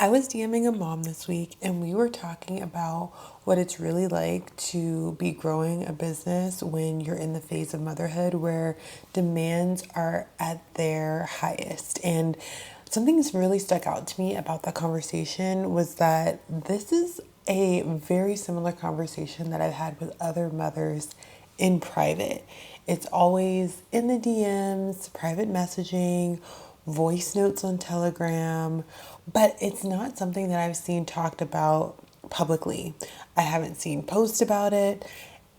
I was DMing a mom this week and we were talking about what it's really like to be growing a business when you're in the phase of motherhood where demands are at their highest. And something that's really stuck out to me about that conversation was that this is a very similar conversation that I've had with other mothers in private. It's always in the DMs, private messaging, voice notes on Telegram, but it's not something that I've seen talked about publicly. I haven't seen posts about it.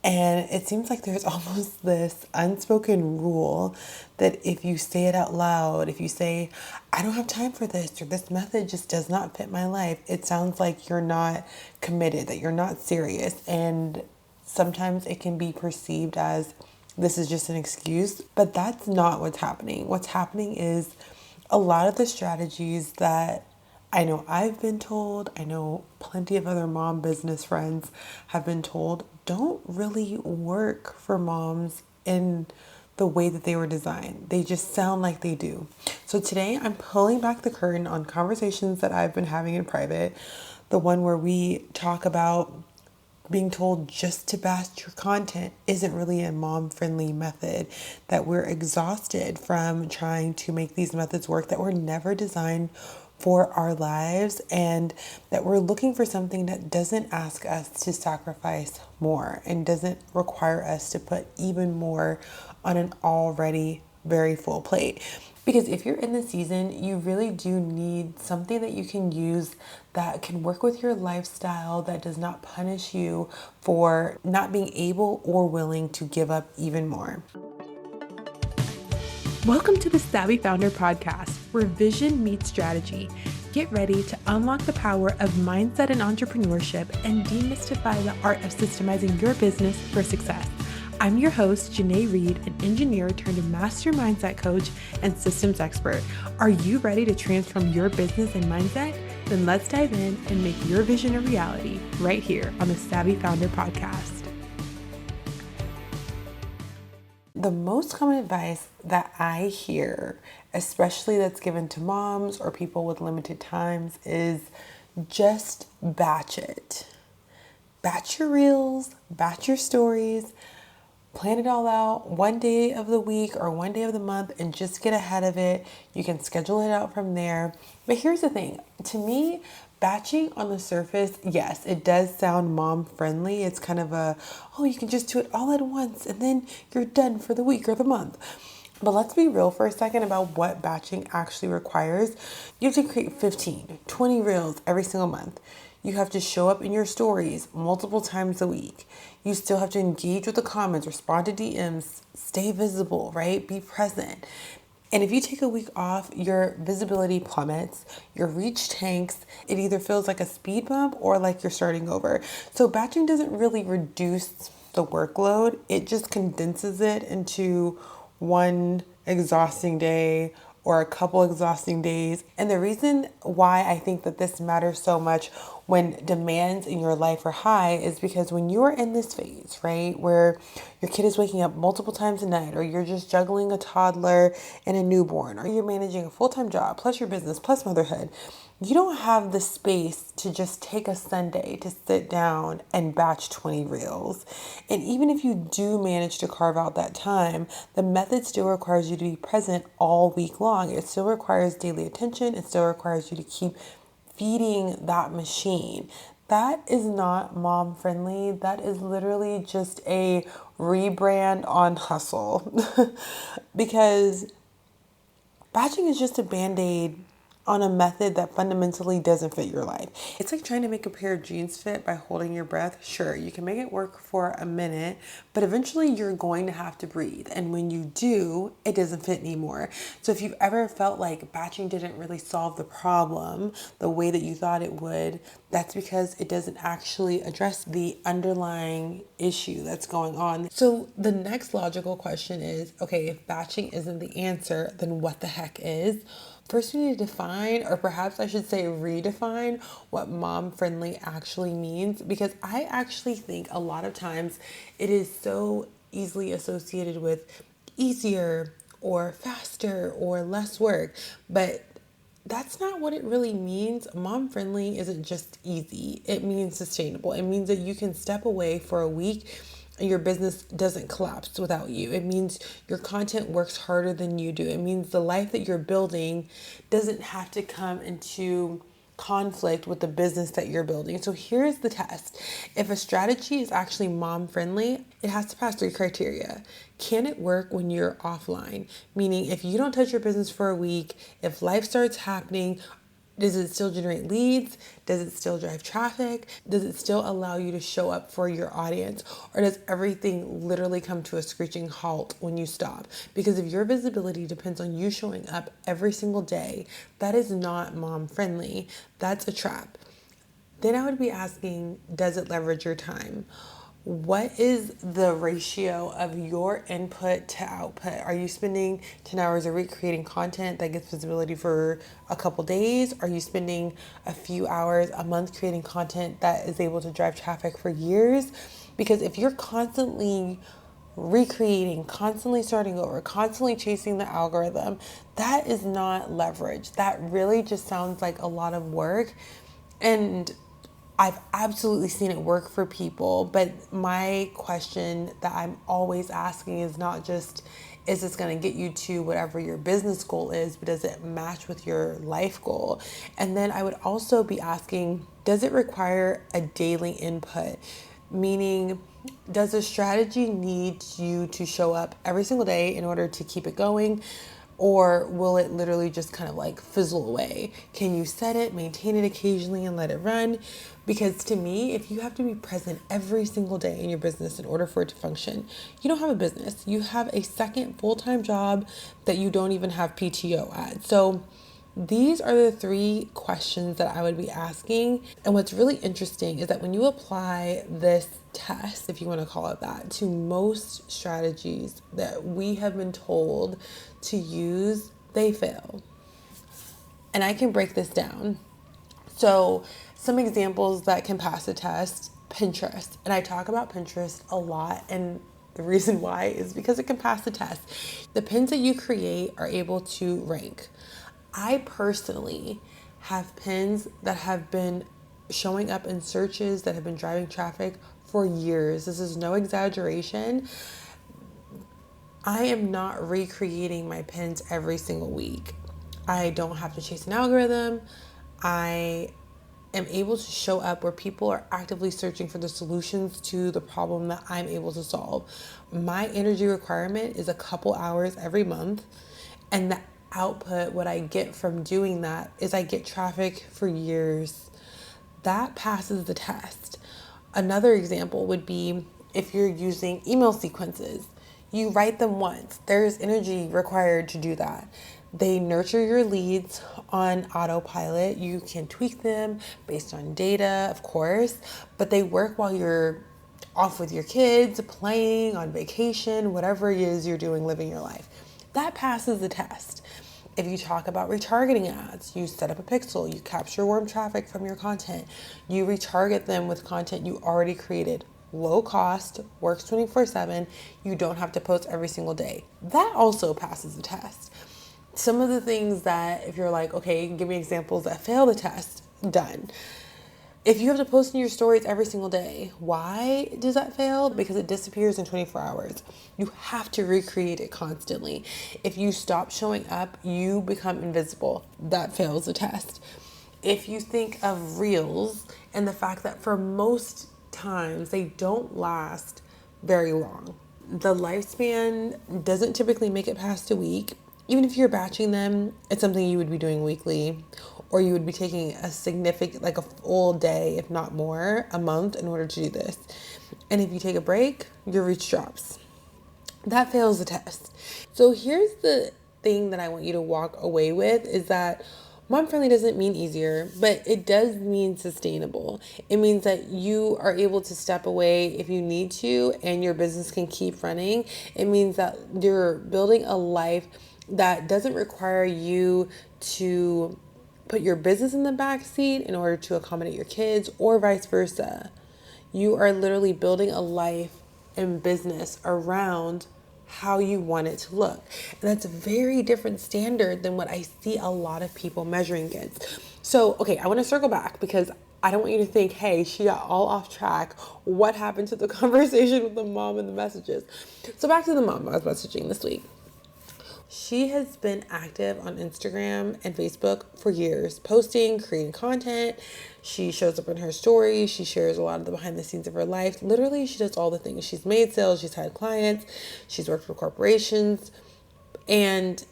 And it seems like there's almost this unspoken rule that if you say it out loud, if you say, I don't have time for this, or this method just does not fit my life, it sounds like you're not committed, that you're not serious. And sometimes it can be perceived as this is just an excuse, but that's not what's happening. What's happening is a lot of the strategies that I know I've been told, I know plenty of other mom business friends have been told, don't really work for moms in the way that they were designed. They just sound like they do. So today I'm pulling back the curtain on conversations that I've been having in private, the one where we talk about being told just to batch your content isn't really a mom-friendly method, that we're exhausted from trying to make these methods work, that were never designed for our lives, and that we're looking for something that doesn't ask us to sacrifice more and doesn't require us to put even more on an already very full plate. Because if you're in the season, you really do need something that you can use that can work with your lifestyle, that does not punish you for not being able or willing to give up even more. Welcome to the Savvy Founder Podcast, where vision meets strategy. Get ready to unlock the power of mindset and entrepreneurship and demystify the art of systemizing your business for success. I'm your host, Janae Reed, an engineer turned master mindset coach and systems expert. Are you ready to transform your business and mindset? Then let's dive in and make your vision a reality right here on the Savvy Founder Podcast. The most common advice that I hear, especially that's given to moms or people with limited times, is just batch it. Batch your reels, batch your stories, plan it all out one day of the week or one day of the month and just get ahead of it. You can schedule it out from there. But here's the thing. To me, batching on the surface, yes, it does sound mom friendly. It's kind of you can just do it all at once and then you're done for the week or the month. But let's be real for a second about what batching actually requires. You have to create 15, 20 reels every single month. You have to show up in your stories multiple times a week. You still have to engage with the comments, respond to DMs, stay visible, right? Be present. And if you take a week off, your visibility plummets, your reach tanks. It either feels like a speed bump or like you're starting over. So batching doesn't really reduce the workload. It just condenses it into one exhausting day or a couple exhausting days. And the reason why I think that this matters so much when demands in your life are high is because when you're in this phase, right, where your kid is waking up multiple times a night, or you're just juggling a toddler and a newborn, or you're managing a full-time job, plus your business, plus motherhood, you don't have the space to just take a Sunday to sit down and batch 20 reels. And even if you do manage to carve out that time, the method still requires you to be present all week long. It still requires daily attention. It still requires you to keep feeding that machine. That is not mom friendly. That is literally just a rebrand on hustle. Because batching is just a band-aid on a method that fundamentally doesn't fit your life. It's like trying to make a pair of jeans fit by holding your breath. Sure, you can make it work for a minute, but eventually you're going to have to breathe. And when you do, it doesn't fit anymore. So if you've ever felt like batching didn't really solve the problem the way that you thought it would, that's because it doesn't actually address the underlying issue that's going on. So the next logical question is, okay, if batching isn't the answer, then what the heck is? First, we need to define, or perhaps I should say redefine, what mom-friendly actually means, because I actually think a lot of times it is so easily associated with easier or faster or less work. But That's not what it really means. Mom friendly isn't just easy, it means sustainable. It means that you can step away for a week and your business doesn't collapse without you. It means your content works harder than you do. It means the life that you're building doesn't have to come into conflict with the business that you're building. So here's the test. If a strategy is actually mom friendly, it has to pass 3 criteria. Can it work when you're offline? Meaning, if you don't touch your business for a week, if life starts happening, does it still generate leads? Does it still drive traffic? Does it still allow you to show up for your audience? Or does everything literally come to a screeching halt when you stop? Because if your visibility depends on you showing up every single day, that is not mom friendly. That's a trap. Then I would be asking, does it leverage your time? What is the ratio of your input to output? Are you spending 10 hours a week creating content that gets visibility for a couple days? Are you spending a few hours a month creating content that is able to drive traffic for years? Because if you're constantly recreating, constantly starting over, constantly chasing the algorithm, that is not leverage. That really just sounds like a lot of work. And I've absolutely seen it work for people, but my question that I'm always asking is not just, is this going to get you to whatever your business goal is, but does it match with your life goal? And then I would also be asking, does it require a daily input? Meaning, does a strategy need you to show up every single day in order to keep it going? Or will it literally just kind of like fizzle away? Can you set it, maintain it occasionally, and let it run? Because to me, if you have to be present every single day in your business in order for it to function, you don't have a business. You have a second full-time job that you don't even have PTO at. So these are the 3 questions that I would be asking. And what's really interesting is that when you apply this test, if you want to call it that, to most strategies that we have been told to use, they fail. And I can break this down. So, some examples that can pass the test: Pinterest. And I talk about Pinterest a lot, and the reason why is because it can pass the test. The pins that you create are able to rank. I personally have pins that have been showing up in searches that have been driving traffic for years. This is no exaggeration. I am not recreating my pins every single week. I don't have to chase an algorithm. I am able to show up where people are actively searching for the solutions to the problem that I'm able to solve. My energy requirement is a couple hours every month, and the output, what I get from doing that, is I get traffic for years. That passes the test. Another example would be if you're using email sequences. You write them once. There's energy required to do that. They nurture your leads on autopilot. You can tweak them based on data, of course, but they work while you're off with your kids, playing, on vacation, whatever it is you're doing, living your life. That passes the test. If you talk about retargeting ads, you set up a pixel, you capture warm traffic from your content, you retarget them with content you already created. Low cost, works 24/7, you don't have to post every single day. That also passes the test. Some of the things that, if you're like, okay, give me examples that fail the test, done. If you have to post in your stories every single day, why does that fail? Because it disappears in 24 hours. You have to recreate it constantly. If you stop showing up, you become invisible. That fails the test. If you think of reels and the fact that for most times they don't last very long, the lifespan doesn't typically make it past a week. Even if you're batching them, it's something you would be doing weekly, or you would be taking a significant, like a full day, if not more, a month in order to do this. And if you take a break, your reach drops. That fails the test. So here's the thing that I want you to walk away with is that mom friendly doesn't mean easier, but it does mean sustainable. It means that you are able to step away if you need to and your business can keep running. It means that you're building a life that doesn't require you to put your business in the back seat in order to accommodate your kids or vice versa. You are literally building a life and business around how you want it to look. And that's a very different standard than what I see a lot of people measuring against. So, okay, I want to circle back because I don't want you to think, hey, she got all off track. What happened to the conversation with the mom and the messages? So back to the mom I was messaging this week. She has been active on Instagram and Facebook for years, posting, creating content. She shows up in her stories. She shares a lot of the behind the scenes of her life. Literally, she does all the things. She's made sales, she's had clients, she's worked for corporations. And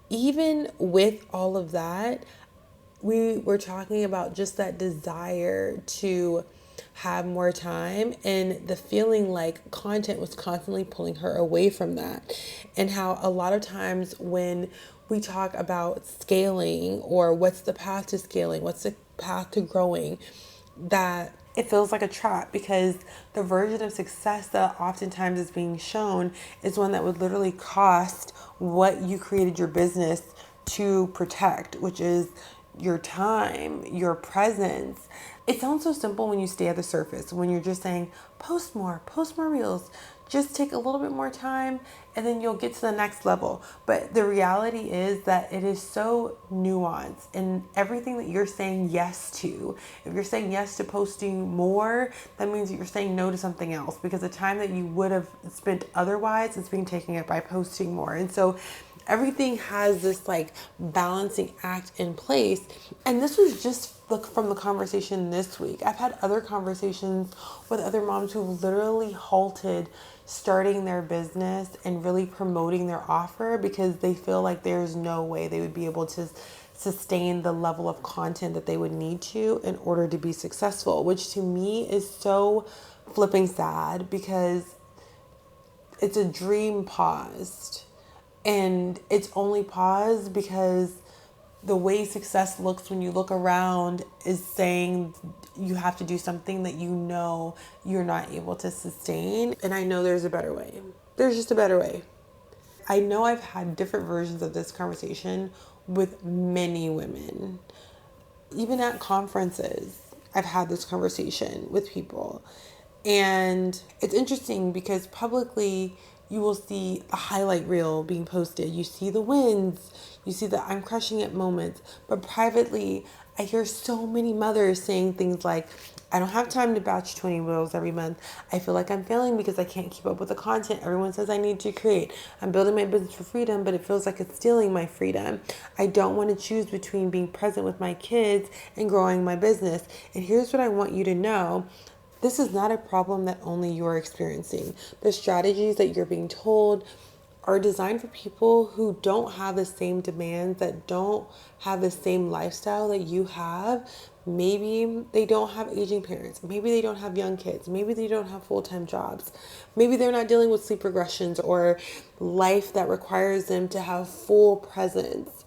even with all of that, we were talking about just that desire to have more time and the feeling like content was constantly pulling her away from that. And how a lot of times when we talk about scaling or what's the path to scaling, what's the path to growing, that it feels like a trap because the version of success that oftentimes is being shown is one that would literally cost what you created your business to protect, which is your time, your presence. It sounds so simple when you stay at the surface, when you're just saying, post more reels, just take a little bit more time and then you'll get to the next level. But the reality is that it is so nuanced in everything that you're saying yes to. If you're saying yes to posting more, that means that you're saying no to something else because the time that you would have spent otherwise is being taken up by posting more. And so everything has this like balancing act in place. And this was just from the conversation this week. I've had other conversations with other moms who literally halted starting their business and really promoting their offer because they feel like there's no way they would be able to sustain the level of content that they would need to in order to be successful, which to me is so flipping sad because it's a dream paused. And it's only paused because the way success looks when you look around is saying you have to do something that you know you're not able to sustain. And I know there's a better way. There's just a better way. I know I've had different versions of this conversation with many women. Even at conferences, I've had this conversation with people. And it's interesting because publicly, you will see a highlight reel being posted. You see the wins. You see the I'm crushing it moments. But privately, I hear so many mothers saying things like, I don't have time to batch 20 reels every month. I feel like I'm failing because I can't keep up with the content everyone says I need to create. I'm building my business for freedom, but it feels like it's stealing my freedom. I don't want to choose between being present with my kids and growing my business. And here's what I want you to know. This is not a problem that only you're experiencing. The strategies that you're being told are designed for people who don't have the same demands, that don't have the same lifestyle that you have. Maybe they don't have aging parents. Maybe they don't have young kids. Maybe they don't have full-time jobs. Maybe they're not dealing with sleep regressions or life that requires them to have full presence.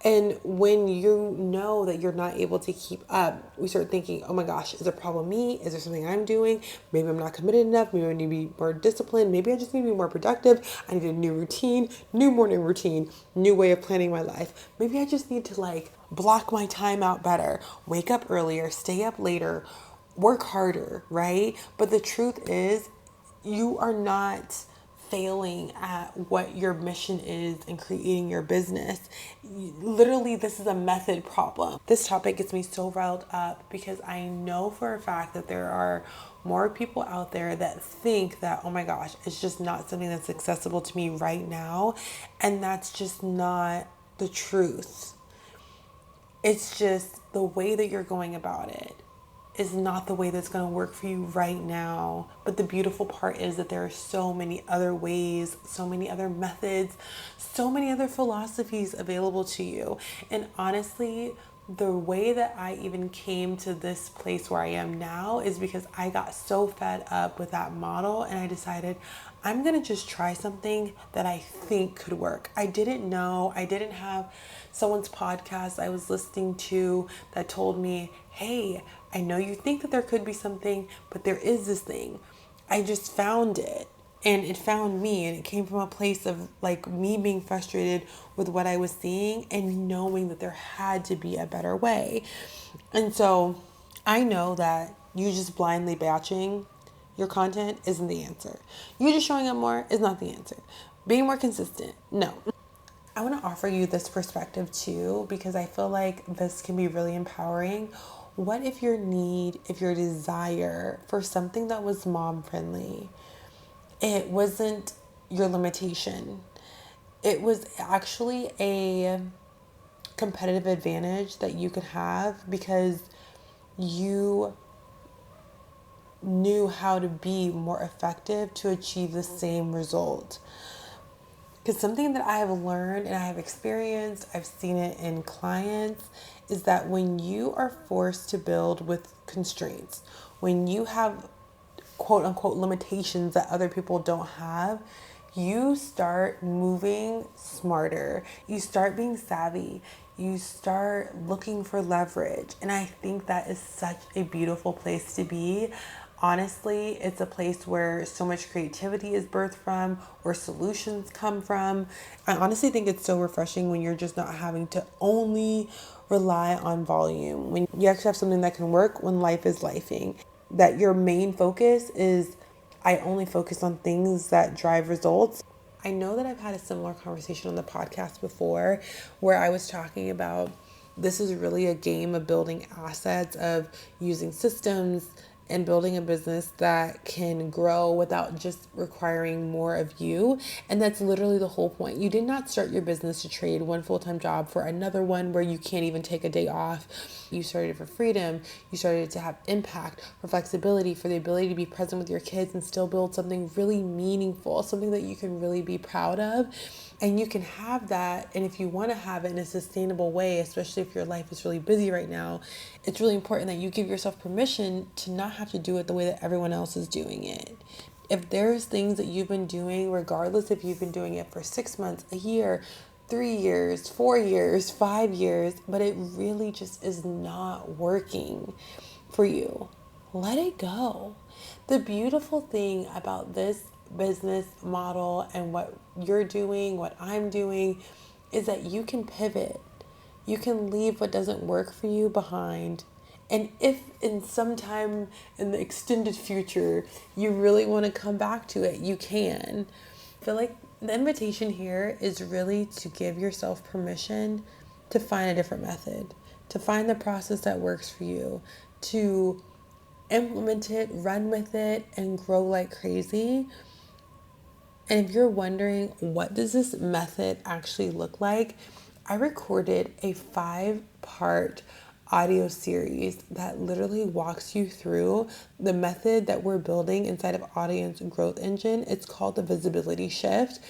And when you know that you're not able to keep up, we start thinking, oh my gosh, is it a problem me? Is there something I'm doing? Maybe I'm not committed enough. Maybe I need to be more disciplined. Maybe I just need to be more productive. I need a new routine, new morning routine, new way of planning my life. Maybe I just need to like block my time out better, wake up earlier, stay up later, work harder, right? But the truth is, you are not failing at what your mission is in creating your business. Literally, this is a method problem. This topic gets me so riled up because I know for a fact that there are more people out there that think that, oh my gosh, it's just not something that's accessible to me right now. And that's just not the truth. It's just the way that you're going about it is not the way that's going to work for you right now. But the beautiful part is that there are so many other ways, so many other methods, so many other philosophies available to you. And honestly, the way that I even came to this place where I am now is because I got so fed up with that model and I decided I'm going to just try something that I think could work. I didn't know, I didn't have someone's podcast I was listening to that told me, hey, I know you think that there could be something, but there is this thing. I just found it and it found me, and it came from a place of like me being frustrated with what I was seeing and knowing that there had to be a better way. And so I know that you just blindly batching your content isn't the answer. You just showing up more is not the answer. Being more consistent. No. I want to offer you this perspective too, because I feel like this can be really empowering. What if your need, if your desire for something that was mom friendly, it wasn't your limitation? It was actually a competitive advantage that you could have because you knew how to be more effective to achieve the same result. Because something that I have learned and I have experienced, I've seen it in clients, is that when you are forced to build with constraints, when you have quote unquote limitations that other people don't have, you start moving smarter. You start being savvy. You start looking for leverage. And I think that is such a beautiful place to be. Honestly, it's a place where so much creativity is birthed from, where solutions come from. I honestly think it's so refreshing when you're just not having to only rely on volume, when you actually have something that can work when life is lifing, that your main focus is, I only focus on things that drive results. I know that I've had a similar conversation on the podcast before where I was talking about this is really a game of building assets, of using systems and building a business that can grow without just requiring more of you. And that's literally the whole point. You did not start your business to trade one full-time job for another one where you can't even take a day off. You started for freedom. You started to have impact, for flexibility, for the ability to be present with your kids and still build something really meaningful, something that you can really be proud of. And you can have that. And if you want to have it in a sustainable way, especially if your life is really busy right now, it's really important that you give yourself permission to not have to do it the way that everyone else is doing it. If there's things that you've been doing, regardless if you've been doing it for 6 months, a year, 3 years, 4 years, 5 years, but it really just is not working for you, let it go. The beautiful thing about this business model and what you're doing, what I'm doing, is that you can pivot. You can leave what doesn't work for you behind. And if in some time in the extended future you really want to come back to it, you can. I feel like the invitation here is really to give yourself permission to find a different method, to find the process that works for you, to implement it, run with it, and grow like crazy. And if you're wondering, what does this method actually look like? I recorded a 5-part audio series that literally walks you through the method that we're building inside of Audience Growth Engine. It's called the Visibility Shift.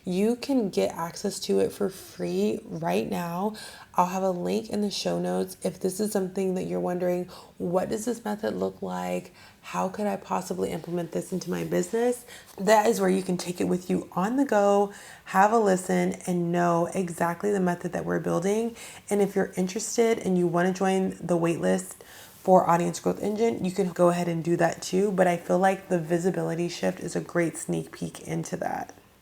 You can get access to it for free right now. I'll have a link in the show notes. If this is something that you're wondering, what does this method look like? How could I possibly implement this into my business? That is where you can take it with you on the go, have a listen, and know exactly the method that we're building. And if you're interested and you want to join the waitlist for Audience Growth Engine, you can go ahead and do that too. But I feel like the visibility shift is a great sneak peek into that.